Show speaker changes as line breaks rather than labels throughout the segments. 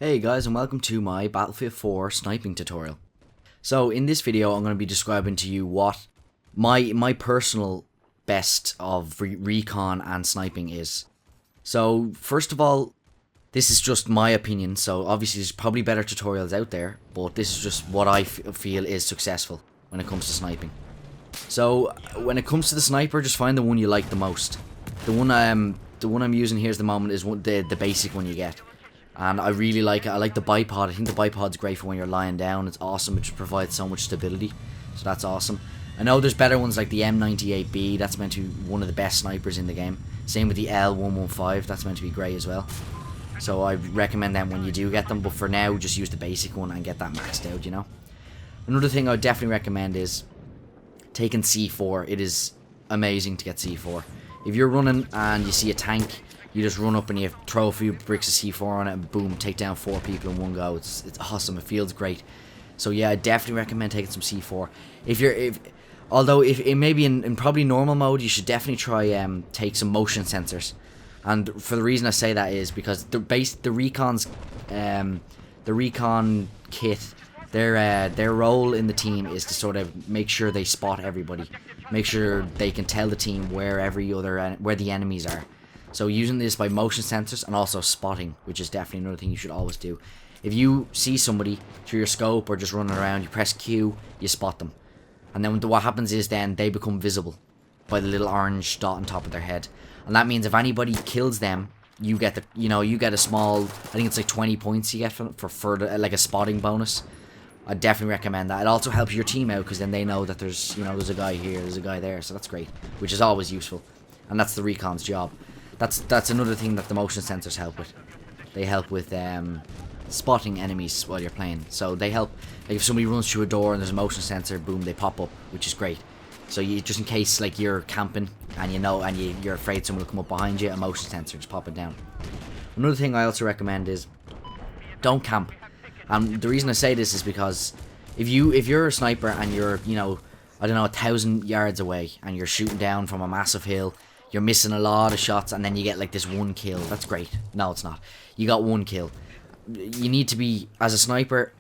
Hey guys, and welcome to my Battlefield 4 sniping tutorial. So in this video I'm going to be describing to you what my personal best of recon and sniping is. So first of all, this is just my opinion, so obviously there's probably better tutorials out there, but this is just what I feel is successful when it comes to sniping. So when it comes to the sniper, just find the one you like the most. The one I'm using here at the moment is the basic one you get. And I really like it. I like the bipod. I think the bipod's great for when you're lying down. It's awesome. It just provides so much stability. So that's awesome. I know there's better ones like the M98B. That's meant to be one of the best snipers in the game. Same with the L115. That's meant to be great as well. So I recommend them when you do get them. But for now, just use the basic one and get that maxed out, you know. Another thing I would definitely recommend is taking C4. It is amazing to get C4. If you're running and you see a tank, you just run up and you throw a few bricks of C4 on it and boom, take down 4 people in one go. It's awesome. It feels great. So yeah, I definitely recommend taking some C4. Although maybe in probably normal mode, you should definitely try take some motion sensors. And for the reason I say that is because the recon kit, their role in the team is to sort of make sure they spot everybody, make sure they can tell the team where the enemies are. So using this by motion sensors and also spotting, which is definitely another thing you should always do. If you see somebody through your scope or just running around, you press Q, you spot them. And then what happens is then they become visible by the little orange dot on top of their head. And that means if anybody kills them, you get a small, I think it's like 20 points you get for like a spotting bonus. I definitely recommend that. It also helps your team out because then they know that there's a guy here, there's a guy there, so that's great, which is always useful. And that's the recon's job. That's another thing that the motion sensors help with. They help with spotting enemies while you're playing. So they help, like if somebody runs through a door and there's a motion sensor, boom, they pop up, which is great. So you just in case like you're camping and you're afraid someone will come up behind you, a motion sensor, just pop it down. Another thing I also recommend is don't camp. And the reason I say this is because if you're a sniper and you're 1,000 yards away and you're shooting down from a massive hill, you're missing a lot of shots and then you get like this one kill. That's great. No, it's not. You got one kill. You need to be, as a sniper,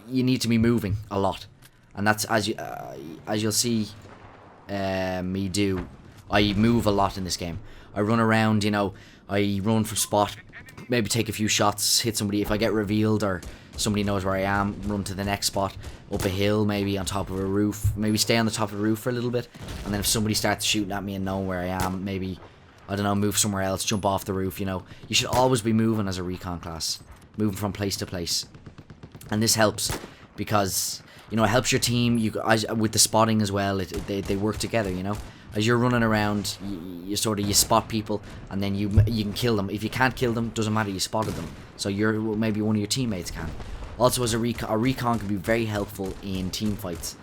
you need to be moving a lot. And that's, as you'll see me do, I move a lot in this game. I run around, I run for spot, maybe take a few shots, hit somebody. If I get revealed or somebody knows where I am, run to the next spot, up a hill, maybe on top of a roof, maybe stay on the top of the roof for a little bit, and then if somebody starts shooting at me and knowing where I am, maybe, I don't know, move somewhere else, jump off the roof, You should always be moving as a recon class, moving from place to place. And this helps because, it helps your team, with the spotting as well, they work together, As you're running around, you spot people, and then you can kill them. If you can't kill them, doesn't matter, you spotted them. So maybe one of your teammates can. Also, as a recon can be very helpful in team fights.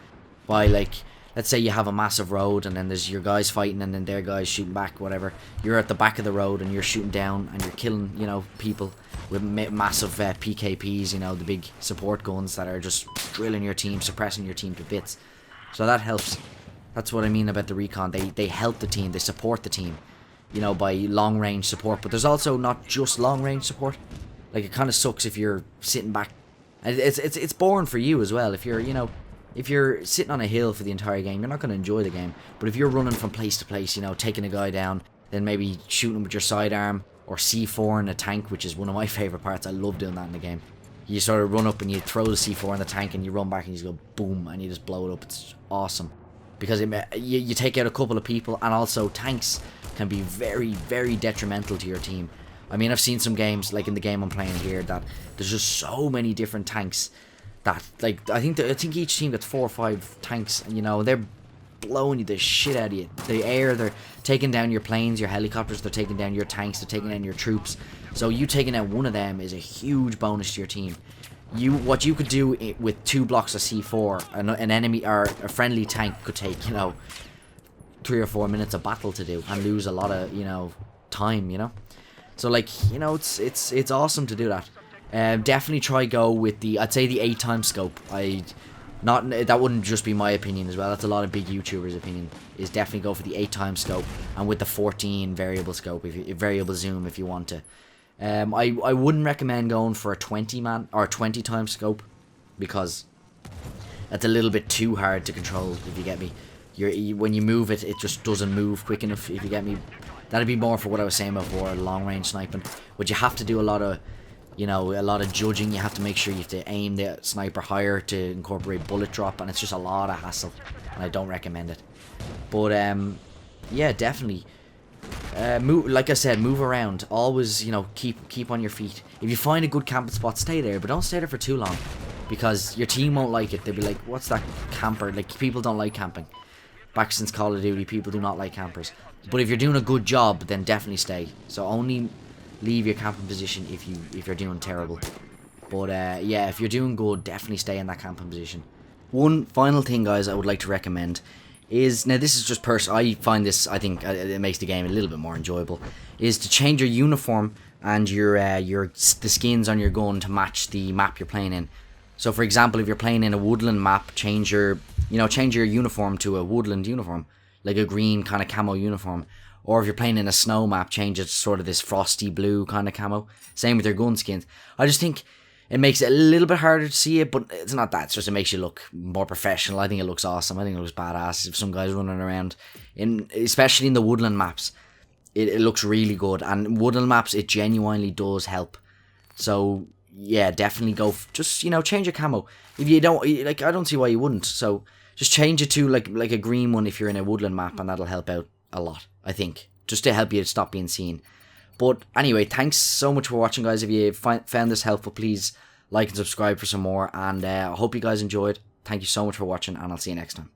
By let's say you have a massive road, and then there's your guys fighting, and then their guys shooting back, whatever. You're at the back of the road, and you're shooting down, and you're killing, people with massive PKPs, the big support guns that are just drilling your team, suppressing your team to bits. So that helps. That's what I mean about the recon. They help the team. They support the team, by long range support. But there's also not just long range support. Like, it kind of sucks if you're sitting back. It's boring for you as well. If you're sitting on a hill for the entire game, you're not going to enjoy the game. But if you're running from place to place, taking a guy down, then maybe shooting him with your sidearm or C4 in a tank, which is one of my favorite parts. I love doing that in the game. You sort of run up and you throw the C4 in the tank and you run back and you just go boom and you just blow it up. It's awesome. Because you take out a couple of people, and also tanks can be very, very detrimental to your team. I mean, I've seen some games, like in the game I'm playing here, that there's just so many different tanks that, like, I think each team gets 4 or 5 tanks, and they're blowing the shit out of you. They're taking down your planes, your helicopters, they're taking down your tanks, they're taking down your troops. So you taking out one of them is a huge bonus to your team. What you could do with 2 blocks of C4, an enemy or a friendly tank could take, 3 or 4 minutes of battle to do and lose a lot of, time, So it's awesome to do that. Definitely try go with I'd say the 8x scope. That wouldn't just be my opinion as well. That's a lot of big YouTubers' opinion. Is definitely go for the 8x scope and with the 14 variable scope, variable zoom if you want to. I wouldn't recommend going for a 20 man or 20 times scope, because that's a little bit too hard to control, if you get me. When you move it, it just doesn't move quick enough, if you get me. That'd be more for what I was saying before, long range sniping. But you have to do a lot of, you know, a lot of judging. You have to make sure you have to aim the sniper higher to incorporate bullet drop, and it's just a lot of hassle, and I don't recommend it. But yeah, definitely. Move, like I said, move around. Always, you know, keep on your feet. If you find a good camping spot, stay there, but don't stay there for too long, because your team won't like it. They'll be like, "What's that camper?" Like, people don't like camping. Back since Call of Duty, people do not like campers. But if you're doing a good job, then definitely stay. So only leave your camping position if you're doing terrible. But yeah, if you're doing good, definitely stay in that camping position. One final thing, guys, I would like to recommend is, now this is just personal, I find this, I think it makes the game a little bit more enjoyable, is to change your uniform and the skins on your gun to match the map you're playing in. So for example, if you're playing in a woodland map, change your uniform to a woodland uniform, like a green kind of camo uniform. Or if you're playing in a snow map, change it to sort of this frosty blue kind of camo. Same with your gun skins. I just think it makes it a little bit harder to see it, but it's not that. It's just, it makes you look more professional. I think it looks awesome. I think it looks badass. If some guys running around, especially in the woodland maps, it looks really good. And woodland maps, it genuinely does help. So yeah, definitely go. Just, you know, change your camo. If you don't like, I don't see why you wouldn't. So just change it to like a green one if you're in a woodland map, and that'll help out a lot, I think, just to help you stop being seen. But anyway, thanks so much for watching, guys. If you found this helpful, please like and subscribe for some more, and I hope you guys enjoyed. Thank you so much for watching, and I'll see you next time.